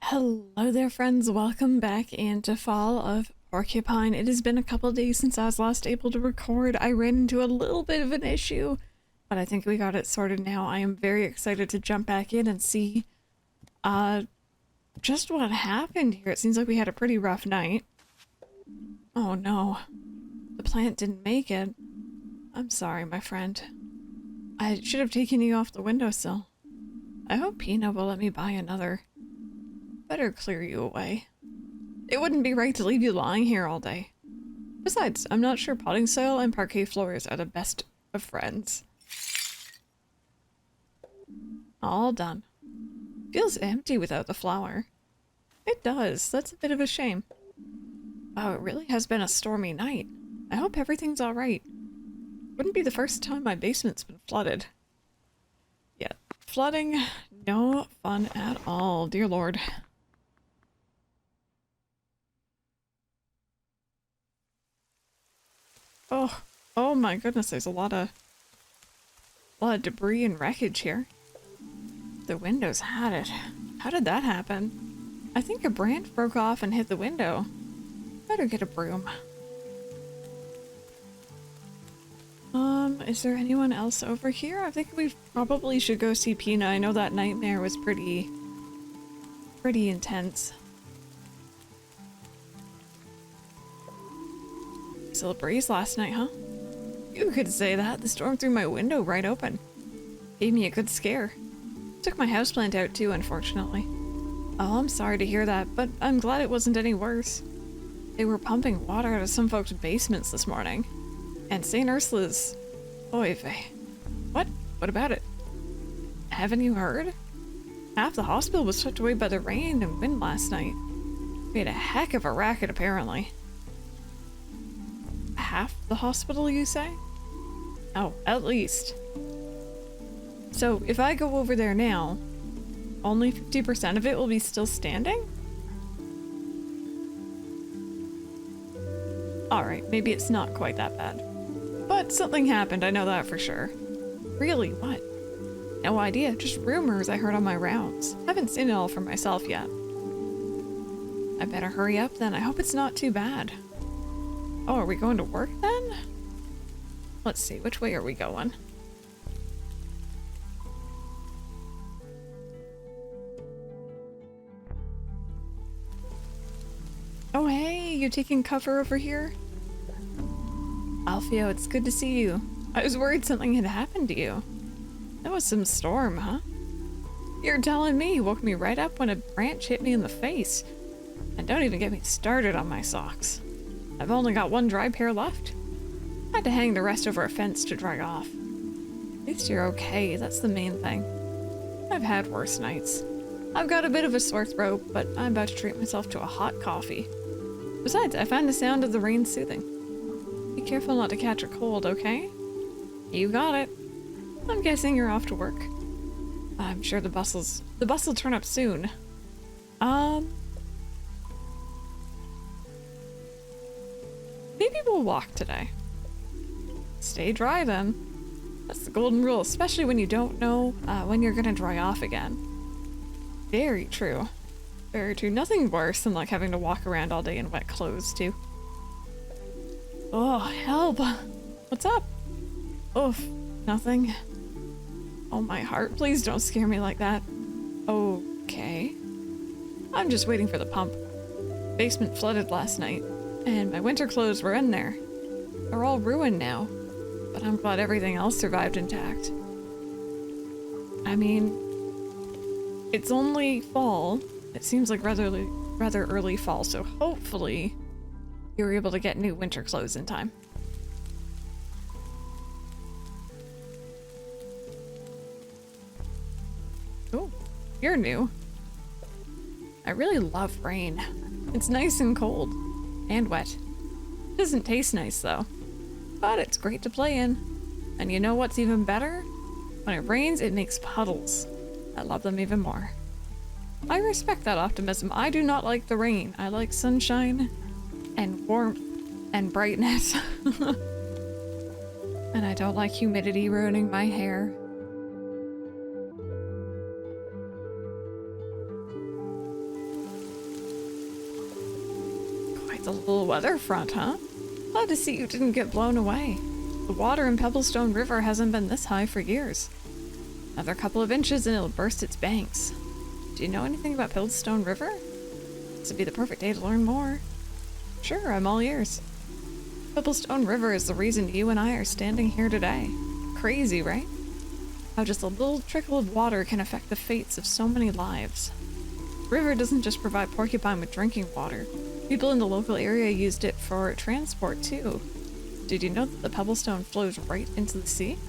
Hello there friends, welcome back into Fall of Porcupine. It has been a couple days since I was last able to record. I ran into a little bit of an issue, but I think we got it sorted now. I am very excited to jump back in and see just what happened here. It seems like we had a pretty rough night. Oh no, the plant didn't make it. I'm sorry, my friend. I should have taken you off the windowsill. I hope Pina will let me buy another. Better clear you away. It wouldn't be right to leave you lying here all day. Besides, I'm not sure potting soil and parquet floors are the best of friends. All done. Feels empty without the flower. It does. That's a bit of a shame. Wow, it really has been a stormy night. I hope everything's alright. Wouldn't be the first time my basement's been flooded. Yeah, flooding, no fun at all, dear lord. Oh my goodness, there's a lot of debris and wreckage here. The windows had it. How did that happen? I think a branch broke off and hit the window. Better get a broom. Is there anyone else over here? I think we probably should go see Pina. I know that nightmare was pretty intense. Still a breeze last night, huh? You could say that. The storm threw my window right open. Gave me a good scare. Took my houseplant out too, unfortunately. Oh, I'm sorry to hear that, but I'm glad it wasn't any worse. They were pumping water out of some folks' basements this morning. And St. Ursula's... Oy vey. What? What about it? Haven't you heard? Half the hospital was swept away by the rain and wind last night. Made a heck of a racket, apparently. Half the hospital, you say? Oh, at least. So, if I go over there now, only 50% of it will be still standing? Alright, maybe it's not quite that bad. But something happened, I know that for sure. Really? What? No idea, just rumors I heard on my rounds. Haven't seen it all for myself yet. I better hurry up then, I hope it's not too bad. Oh, are we going to work then? Let's see, which way are we going? Oh hey, you taking cover over here? Alfio, it's good to see you. I was worried something had happened to you. That was some storm, huh? You're telling me you woke me right up when a branch hit me in the face. And don't even get me started on my socks. I've only got one dry pair left. Had to hang the rest over a fence to dry off. At least you're okay, that's the main thing. I've had worse nights. I've got a bit of a sore throat, but I'm about to treat myself to a hot coffee. Besides, I find the sound of the rain soothing. Be careful not to catch a cold, okay? You got it. I'm guessing you're off to work. I'm sure the bus will turn up soon. Maybe we'll walk today. Stay dry then. That's the golden rule, especially when you don't know when you're gonna dry off again. Very true. Very true. Nothing worse than like having to walk around all day in wet clothes too. Oh, help! What's up? Oof, nothing. Oh, my heart, please don't scare me like that. Okay. I'm just waiting for the pump. Basement flooded last night, and my winter clothes were in there. They're all ruined now, but I'm glad everything else survived intact. I mean, it's only fall. It seems like rather early fall, so hopefully you're able to get new winter clothes in time. Oh, you're new. I really love rain. It's nice and cold. And wet. It doesn't taste nice though. But it's great to play in. And you know what's even better? When it rains, it makes puddles. I love them even more. I respect that optimism. I do not like the rain. I like sunshine and warmth and brightness. And I don't like humidity ruining my hair. Just a little weather front, huh? Glad to see you didn't get blown away. The water in Pebblestone River hasn't been this high for years. Another couple of inches and it'll burst its banks. Do you know anything about Pebblestone River? This would be the perfect day to learn more. Sure, I'm all ears. Pebblestone River is the reason you and I are standing here today. Crazy, right? How just a little trickle of water can affect the fates of so many lives. The river doesn't just provide Porcupine with drinking water. People in the local area used it for transport too. Did you know that the Pebblestone flows right into the sea?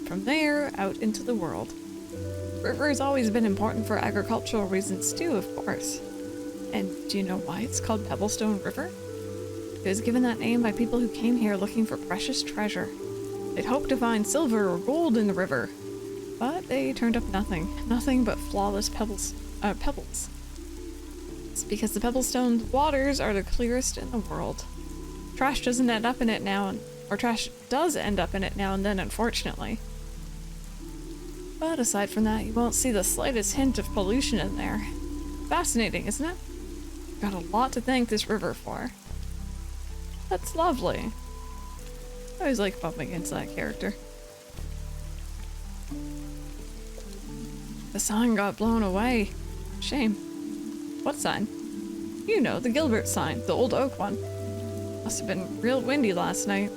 From there, out into the world. The river has always been important for agricultural reasons too, of course. And do you know why it's called Pebblestone River? It was given that name by people who came here looking for precious treasure. They'd hoped to find silver or gold in the river, but they turned up nothing. Nothing but flawless pebbles. It's because the Pebblestone waters are the clearest in the world. Trash doesn't end up in it now, or trash does end up in it now and then, unfortunately. But aside from that, you won't see the slightest hint of pollution in there. Fascinating, isn't it? Got a lot to thank this river for. That's lovely. I always like bumping into that character. The sign got blown away. Shame. What sign? You know, the Gilbert sign, the old oak one. Must have been real windy last night.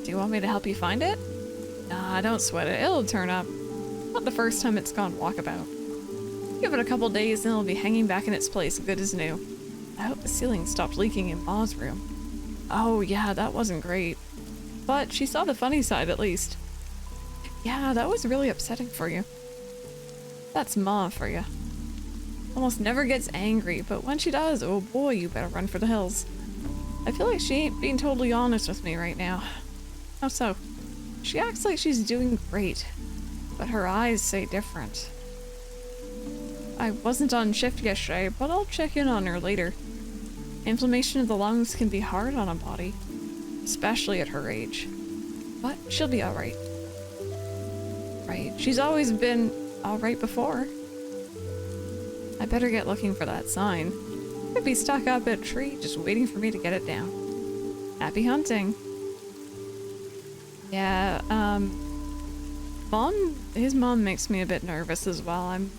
Do you want me to help you find it? Nah, don't sweat it. It'll turn up. Not the first time it's gone walkabout. Give it a couple days and it'll be hanging back in its place good as new. I hope the ceiling stopped leaking in Ma's room. Oh yeah, that wasn't great. But she saw the funny side at least. Yeah, that was really upsetting for you. That's Ma for you. Almost never gets angry, but when she does, oh boy, you better run for the hills. I feel like she ain't being totally honest with me right now. How so? She acts like she's doing great, but her eyes say different. I wasn't on shift yesterday, but I'll check in on her later. Inflammation of the lungs can be hard on a body, especially at her age. But she'll be alright. Right, she's always been alright before. I better get looking for that sign. Could be stuck up a tree just waiting for me to get it down. Happy hunting. Yeah, his mom makes me a bit nervous as well. I'm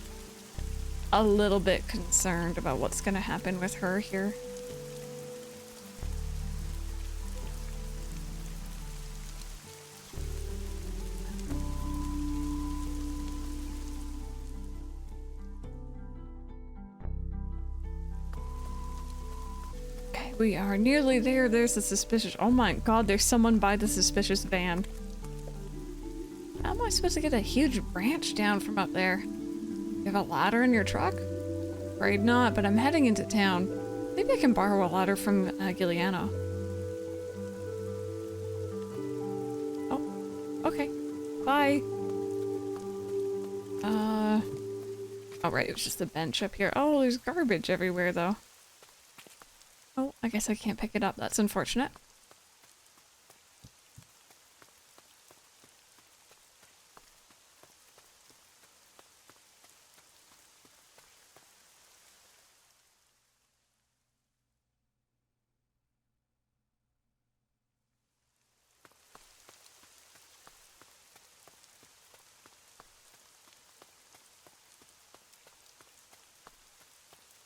a little bit concerned about what's gonna happen with her here. We are nearly there. There's a suspicious— oh my god, there's someone by the suspicious van. How am I supposed to get a huge branch down from up there? You have a ladder in your truck? Afraid not, but I'm heading into town. Maybe I can borrow a ladder from Giuliano. Oh, okay. Bye. Oh right, it was just a bench up here. Oh, there's garbage everywhere though. Oh, I guess I can't pick it up. That's unfortunate.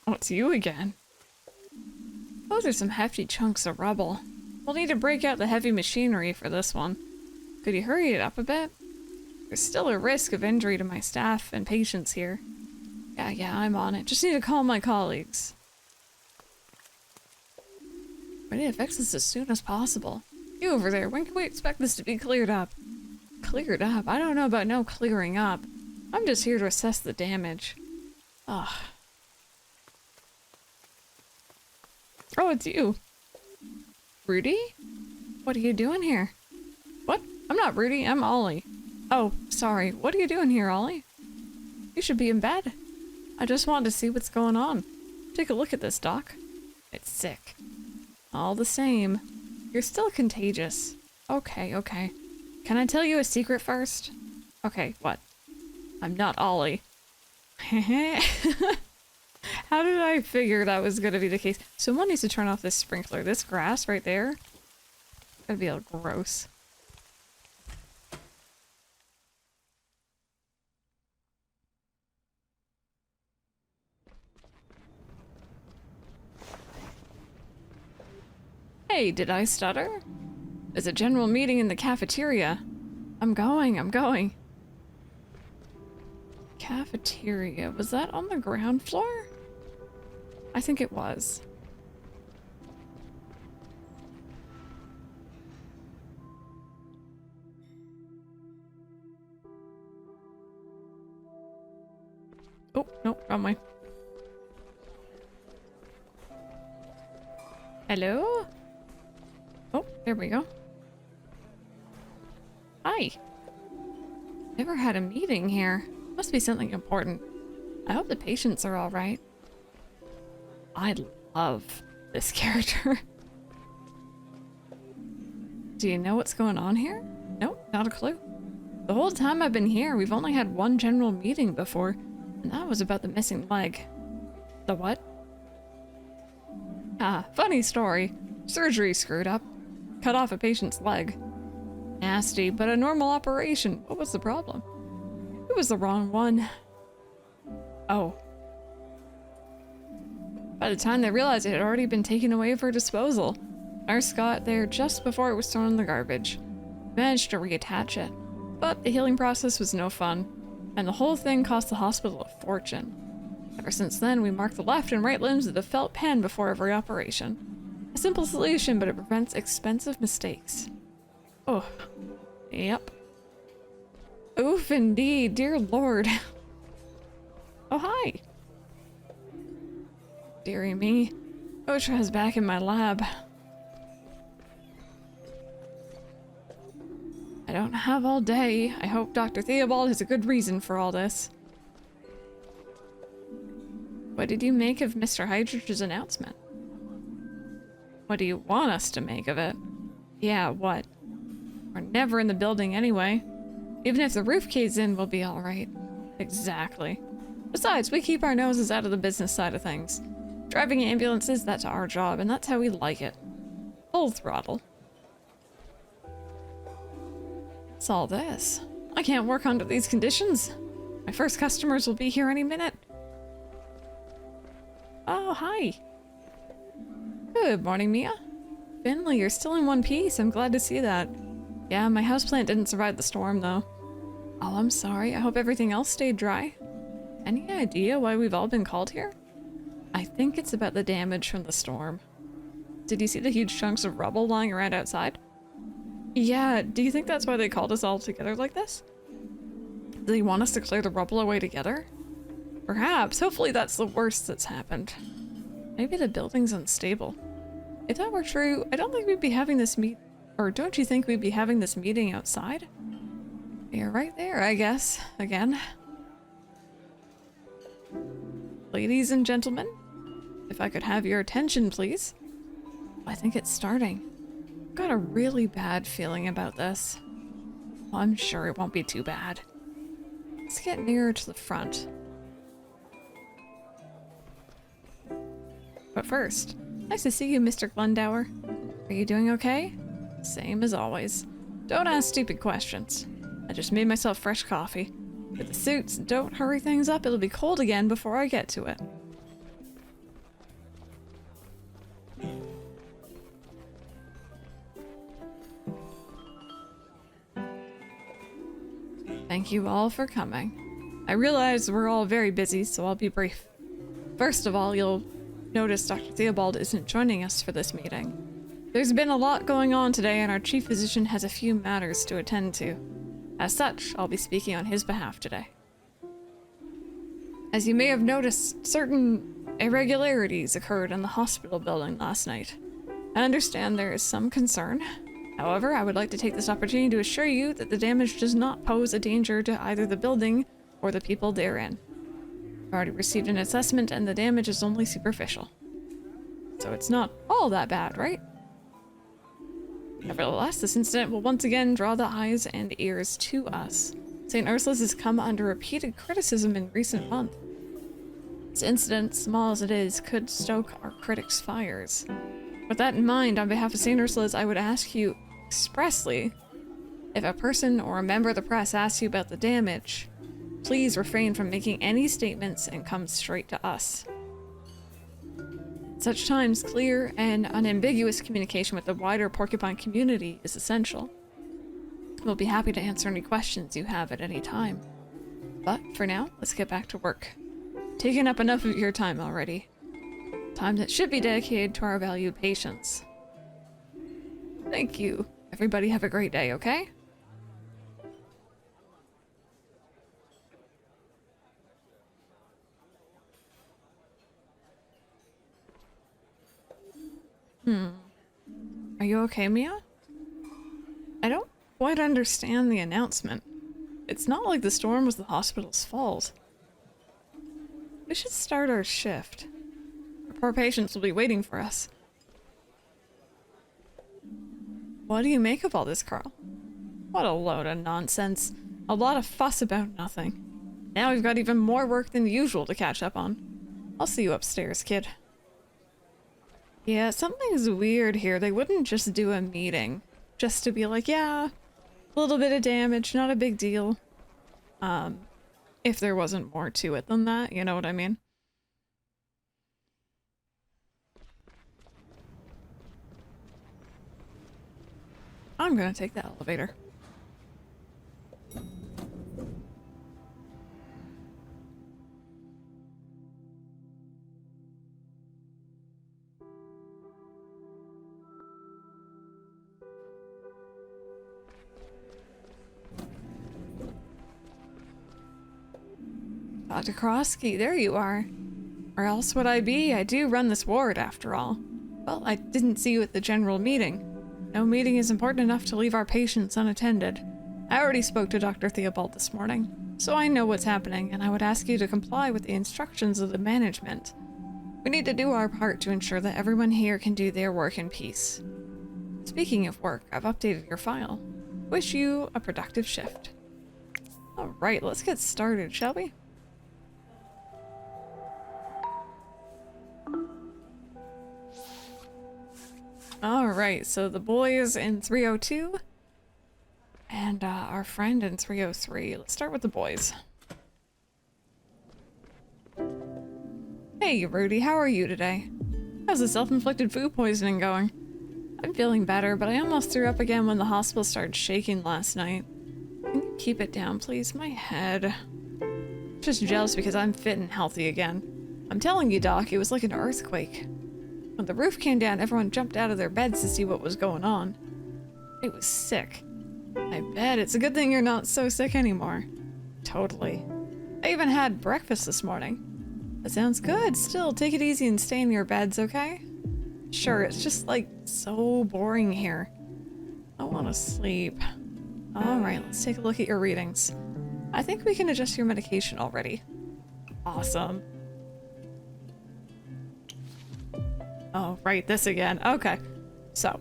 Oh, it's you again. Those are some hefty chunks of rubble. We'll need to break out the heavy machinery for this one. Could you hurry it up a bit? There's still a risk of injury to my staff and patients here. Yeah, I'm on it. Just need to call my colleagues. Ready to fix this as soon as possible. You over there, when can we expect this to be cleared up? Cleared up? I don't know about no clearing up. I'm just here to assess the damage. Ugh. Oh, it's you. Rudy? What are you doing here? What? I'm not Rudy, I'm Ollie. Oh, sorry. What are you doing here, Ollie? You should be in bed. I just wanted to see what's going on. Take a look at this, Doc. It's sick. All the same, you're still contagious. Okay. Can I tell you a secret first? Okay, what? I'm not Ollie. How How did I figure that was gonna be the case? Someone needs to turn off this sprinkler. This grass right there, that'd be all gross. Hey, did I stutter? There's a general meeting in the cafeteria. I'm going. Cafeteria, was that on the ground floor? I think it was. Oh, no, wrong way. Hello? Oh, there we go. Hi. Never had a meeting here. Must be something important. I hope the patients are all right. I love this character. Do you know what's going on here? Nope, not a clue. The whole time I've been here, we've only had one general meeting before, and that was about the missing leg. The what? Ah, funny story. Surgery screwed up. Cut off a patient's leg. Nasty, but a normal operation. What was the problem? It was the wrong one. Oh. By the time they realized it had already been taken away for disposal, nurse got there just before it was thrown in the garbage. Managed to reattach it. But the healing process was no fun, and the whole thing cost the hospital a fortune. Ever since then, we mark the left and right limbs with a felt pen before every operation. A simple solution, but it prevents expensive mistakes. Oh, yep. Oof, indeed, dear lord. Oh, hi. Dearie me. Otra's back in my lab. I don't have all day. I hope Dr. Theobald has a good reason for all this. What did you make of Mr. Hydridge's announcement? What do you want us to make of it? Yeah, what? We're never in the building anyway. Even if the roof caves in, we'll be alright. Exactly. Besides, we keep our noses out of the business side of things. Driving ambulances, that's our job, and that's how we like it. Full throttle. What's all this? I can't work under these conditions. My first customers will be here any minute. Oh, hi. Good morning, Mia. Finley, you're still in one piece. I'm glad to see that. Yeah, my houseplant didn't survive the storm, though. Oh, I'm sorry. I hope everything else stayed dry. Any idea why we've all been called here? I think it's about the damage from the storm. Did you see the huge chunks of rubble lying around outside? Yeah, do you think that's why they called us all together like this? Do they want us to clear the rubble away together? Perhaps. Hopefully that's the worst that's happened. Maybe the building's unstable. If that were true, I don't think we'd be having this or don't you think we'd be having this meeting outside? You're right there, I guess. Again. Ladies and gentlemen, if I could have your attention, please. I think it's starting. I've got a really bad feeling about this. Well, I'm sure it won't be too bad. Let's get nearer to the front. But first, nice to see you, Mr. Glendower. Are you doing okay? Same as always. Don't ask stupid questions. I just made myself fresh coffee. Get the suits, don't hurry things up, it'll be cold again before I get to it. Thank you all for coming. I realize we're all very busy, so I'll be brief. First of all, you'll notice Dr. Theobald isn't joining us for this meeting. There's been a lot going on today, and our chief physician has a few matters to attend to. As such, I'll be speaking on his behalf today. As you may have noticed, certain irregularities occurred in the hospital building last night. I understand there is some concern. However, I would like to take this opportunity to assure you that the damage does not pose a danger to either the building or the people therein. I've already received an assessment and the damage is only superficial. So it's not all that bad, right? Nevertheless, this incident will once again draw the eyes and ears to us. St. Ursula's has come under repeated criticism in recent months. This incident, small as it is, could stoke our critics' fires. With that in mind, on behalf of St. Ursula's, I would ask you expressly, if a person or a member of the press asks you about the damage, please refrain from making any statements and come straight to us. At such times, clear and unambiguous communication with the wider Porcupine community is essential. We'll be happy to answer any questions you have at any time. But for now, let's get back to work. Taken up enough of your time already. Time that should be dedicated to our valued patients. Thank you. Everybody have a great day, okay? Are you okay, Mia? I don't quite understand the announcement. It's not like the storm was the hospital's fault. We should start our shift. Our poor patients will be waiting for us. What do you make of all this, Carl? What a load of nonsense. A lot of fuss about nothing. Now we've got even more work than usual to catch up on. I'll see you upstairs, kid. Yeah, something's weird here. They wouldn't just do a meeting. Just to be like, yeah, a little bit of damage, not a big deal. If there wasn't more to it than that, you know what I mean? I'm gonna take the elevator. Dr. Krosky, there you are. Or else would I be? I do run this ward, after all. Well, I didn't see you at the general meeting. No meeting is important enough to leave our patients unattended. I already spoke to Dr. Theobald this morning, so I know what's happening, and I would ask you to comply with the instructions of the management. We need to do our part to ensure that everyone here can do their work in peace. Speaking of work, I've updated your file. Wish you a productive shift. Alright, let's get started, shall we? Alright, so the boys in 302 and our friend in 303. Let's start with the boys. Hey, Rudy, how are you today? How's the self-inflicted food poisoning going? I'm feeling better, but I almost threw up again when the hospital started shaking last night. Can you keep it down, please? My head. Just jealous because I'm fit and healthy again. I'm telling you, Doc, it was like an earthquake. When the roof came down, everyone jumped out of their beds to see what was going on. It was sick. I bet it's a good thing you're not so sick anymore. Totally. I even had breakfast this morning. That sounds good. Still, take it easy and stay in your beds, okay? Sure, it's just like so boring here. I want to sleep. Alright, let's take a look at your readings. I think we can adjust your medication already. Awesome. Oh, right, this again. Okay, so.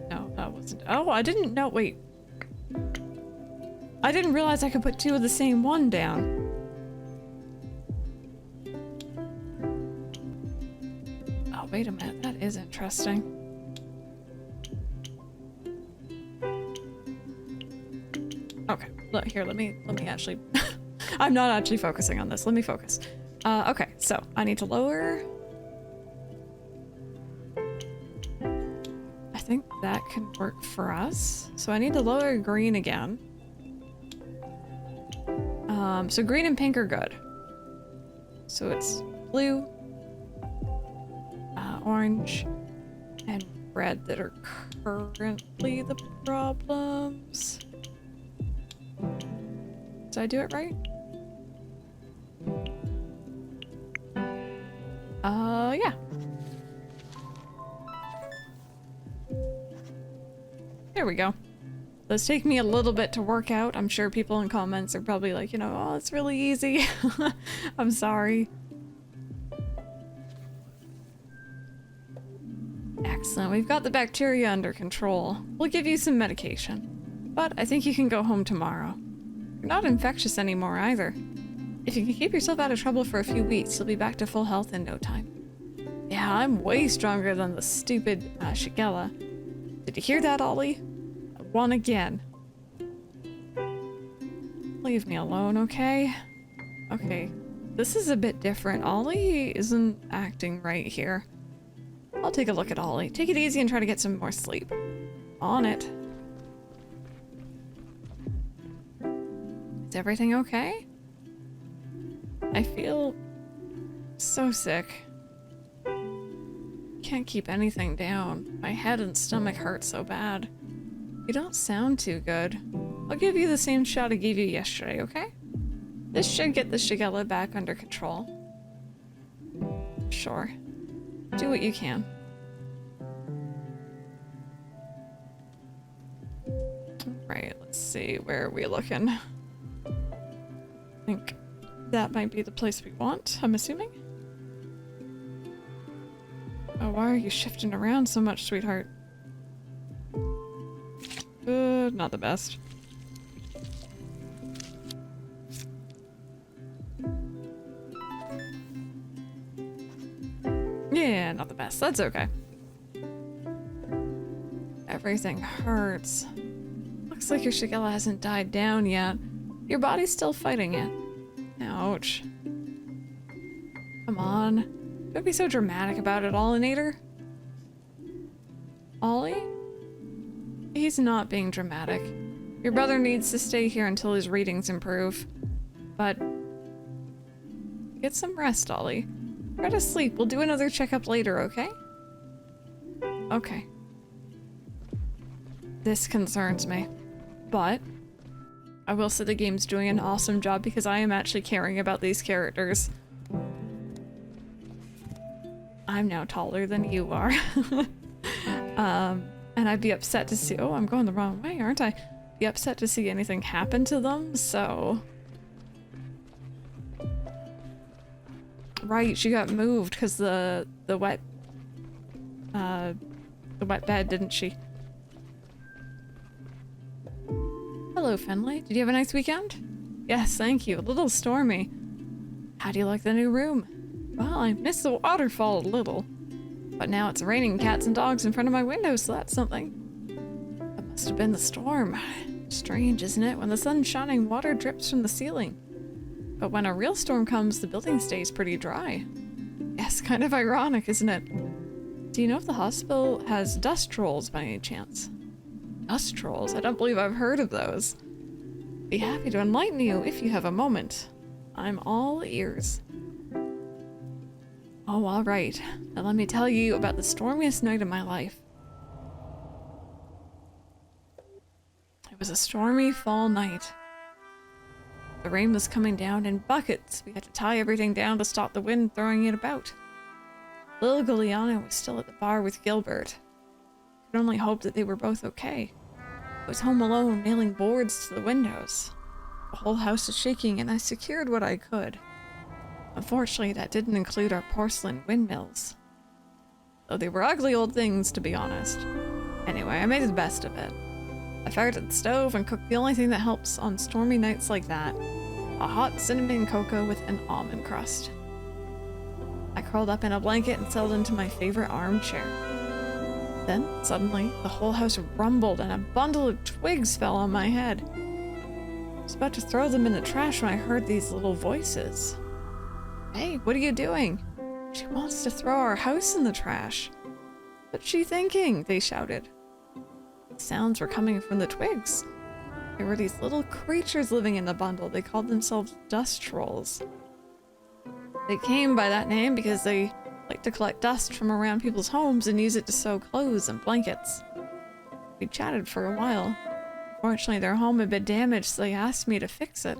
No, that wasn't. Oh, I didn't know. Wait. I didn't realize I could put two of the same one down. Oh, wait a minute. That is interesting. Okay, look here, let me actually I'm not actually focusing on this. Let me focus. Okay, so I need to lower. I think that can work for us. So I need to lower green again. So green and pink are good. So it's blue, orange, and red that are currently the problems. Did I do it right? Yeah. There we go. Those take me a little bit to work out. I'm sure people in comments are probably like, you know, oh, it's really easy. I'm sorry. Excellent. Listen, we've got the bacteria under control. We'll give you some medication. But I think you can go home tomorrow. You're not infectious anymore either. If you can keep yourself out of trouble for a few weeks, you'll be back to full health in no time. Yeah, I'm way stronger than the stupid Shigella. Did you hear that, Ollie? I won again. Leave me alone, okay? Okay, this is a bit different. Ollie isn't acting right here. I'll take a look at Ollie. Take it easy and try to get some more sleep. On it. Is everything okay? I feel so sick. Can't keep anything down. My head and stomach hurt so bad. You don't sound too good. I'll give you the same shot I gave you yesterday, okay? This should get the Shigella back under control. Sure. Do what you can. Right, let's see. Where are we looking? I think that might be the place we want, I'm assuming. Oh, why are you shifting around so much, sweetheart? Not the best. Yeah, not the best. That's okay. Everything hurts. Looks like your Shigella hasn't died down yet. Your body's still fighting it. Ouch. Come on. Don't be so dramatic about it, Ollinator. Ollie? He's not being dramatic. Your brother needs to stay here until his readings improve. But get some rest, Ollie. Try to sleep. We'll do another checkup later, okay? Okay. This concerns me. But I will say the game's doing an awesome job because I am actually caring about these characters. I'm now taller than you are. And I'd be upset to see— oh, I'm going the wrong way, aren't I? Be upset to see anything happen to them, so... Right, she got moved because the wet bed, didn't she? Hello, Finley. Did you have a nice weekend? Yes, thank you. A little stormy. How do you like the new room? Well, I missed the waterfall a little. But now it's raining cats and dogs in front of my window, so that's something. That must have been the storm. Strange, isn't it? When the sun's shining, water drips from the ceiling. But when a real storm comes, the building stays pretty dry. Yes, kind of ironic, isn't it? Do you know if the hospital has dust trolls by any chance? Dust trolls? I don't believe I've heard of those. Be happy to enlighten you if you have a moment. I'm all ears. Oh, all right. Now let me tell you about the stormiest night of my life. It was a stormy fall night. The rain was coming down in buckets. We had to tie everything down to stop the wind throwing it about. Lil Giuliano was still at the bar with Gilbert. I could only hope that they were both okay. I was home alone, nailing boards to the windows. The whole house was shaking, and I secured what I could. Unfortunately, that didn't include our porcelain windmills. Though they were ugly old things, to be honest. Anyway, I made the best of it. I fired at the stove and cooked the only thing that helps on stormy nights like that. A hot cinnamon cocoa with an almond crust. I curled up in a blanket and settled into my favorite armchair. Then, suddenly, the whole house rumbled and a bundle of twigs fell on my head. I was about to throw them in the trash when I heard these little voices. Hey, what are you doing? She wants to throw our house in the trash. What's she thinking? They shouted. The sounds were coming from the twigs. There were these little creatures living in the bundle. They called themselves dust trolls. They came by that name because they like to collect dust from around people's homes and use it to sew clothes and blankets. We chatted for a while. Fortunately, their home had been damaged, so they asked me to fix it.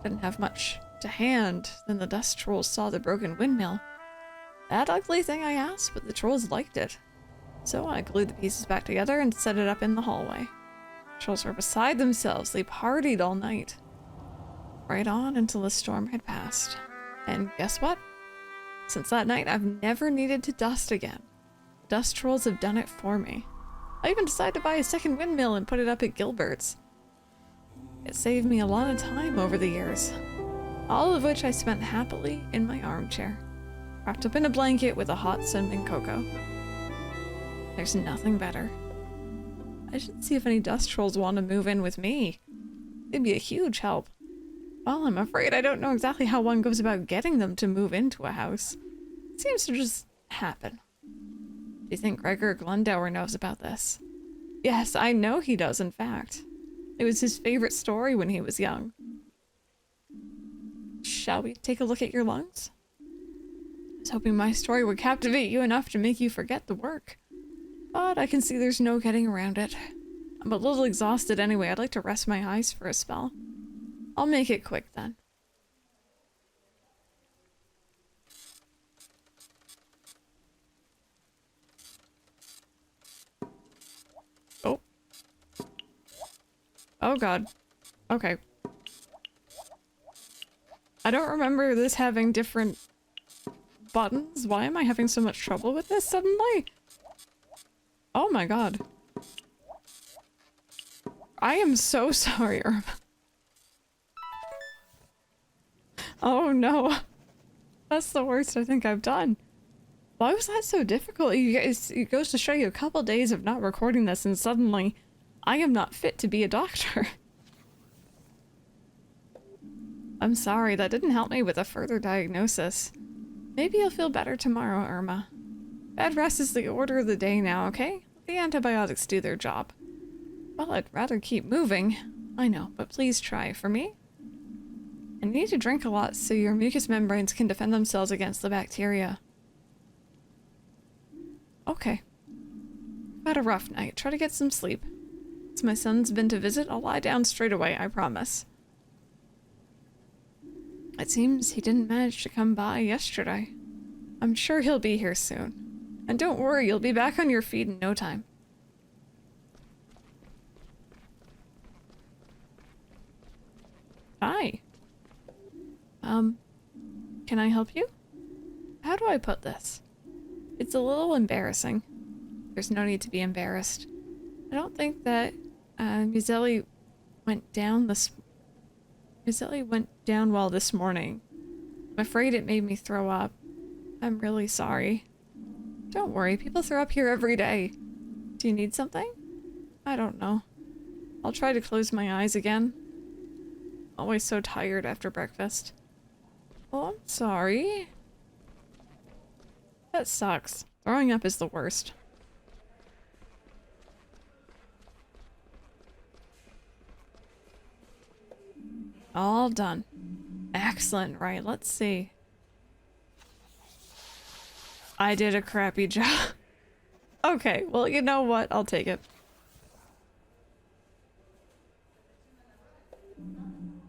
Didn't have much to hand. Then the dust trolls saw the broken windmill. That ugly thing, I asked, but the trolls liked it. So I glued the pieces back together and set it up in the hallway. Trolls were beside themselves. They partied all night. Right on until the storm had passed. And guess what? Since that night, I've never needed to dust again. Dust trolls have done it for me. I even decided to buy a second windmill and put it up at Gilbert's. It saved me a lot of time over the years, all of which I spent happily in my armchair, wrapped up in a blanket with a hot cinnamon cocoa. There's nothing better. I should see if any dust trolls want to move in with me. It'd be a huge help. Well, I'm afraid I don't know exactly how one goes about getting them to move into a house. It seems to just happen. Do you think Gregor Glendower knows about this? Yes, I know he does, in fact. It was his favorite story when he was young. Shall we take a look at your lungs? I was hoping my story would captivate you enough to make you forget the work. But I can see there's no getting around it. I'm a little exhausted anyway. I'd like to rest my eyes for a spell. I'll make it quick then. Oh. Oh god. Okay. I don't remember this having different buttons. Why am I having so much trouble with this suddenly? Oh my god. I am so sorry, Irma. Oh no. That's the worst I think I've done. Why was that so difficult? It goes to show you a couple days of not recording this and suddenly I am not fit to be a doctor. I'm sorry, that didn't help me with a further diagnosis. Maybe you'll feel better tomorrow, Irma. Bed rest is the order of the day now, okay? The antibiotics do their job. Well, I'd rather keep moving. I know, but please try for me. And you need to drink a lot so your mucous membranes can defend themselves against the bacteria. Okay. I've had a rough night. Try to get some sleep. Since my son's been to visit, I'll lie down straight away, I promise. It seems he didn't manage to come by yesterday. I'm sure he'll be here soon. And don't worry, you'll be back on your feet in no time. Hi. Can I help you? How do I put this? It's a little embarrassing. There's no need to be embarrassed. I don't think that, Muzelli went down well this morning. I'm afraid it made me throw up. I'm really sorry. Don't worry, people throw up here every day. Do you need something? I don't know. I'll try to close my eyes again. Always so tired after breakfast. Oh, I'm sorry. That sucks. Throwing up is the worst. All done. Excellent, right, let's see. I did a crappy job. Okay, well, you know what? I'll take it.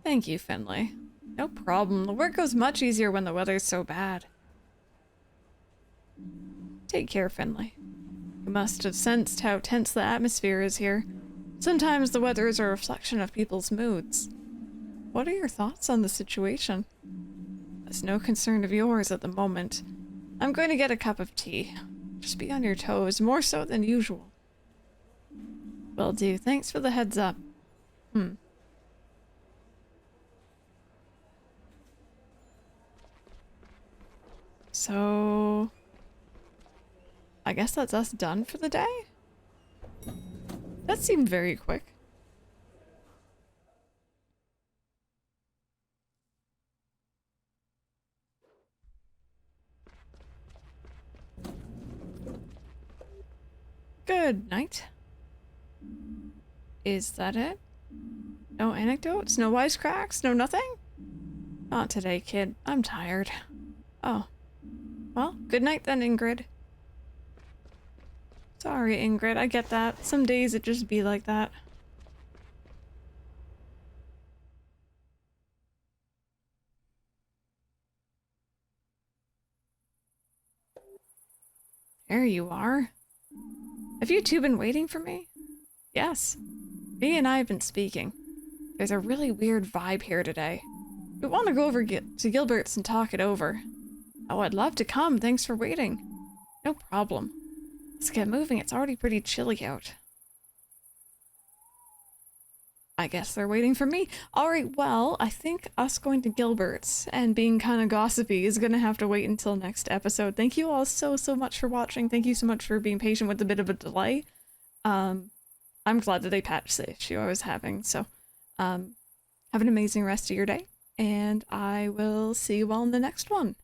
Thank you, Finley. No problem. The work goes much easier when the weather's so bad. Take care, Finley. You must have sensed how tense the atmosphere is here. Sometimes the weather is a reflection of people's moods. What are your thoughts on the situation? It's no concern of yours at the moment. I'm going to get a cup of tea. Just be on your toes, more so than usual. Will do. Thanks for the heads up. So... I guess that's us done for the day? That seemed very quick. Good night. Is that it? No anecdotes? No wisecracks? No nothing? Not today, kid. I'm tired. Oh. Well, good night then, Ingrid. Sorry, Ingrid. I get that. Some days it just be like that. There you are. Have you two been waiting for me? Yes. Me and I have been speaking. There's a really weird vibe here today. We want to go over to Gilbert's and talk it over. Oh, I'd love to come. Thanks for waiting. No problem. Let's get moving. It's already pretty chilly out. I guess they're waiting for me. Alright, well, I think us going to Gilbert's and being kind of gossipy is gonna have to wait until next episode. Thank you all so much for watching. Thank you so much for being patient with a bit of a delay. I'm glad that they patched the issue I was having, so have an amazing rest of your day, and I will see you all in the next one.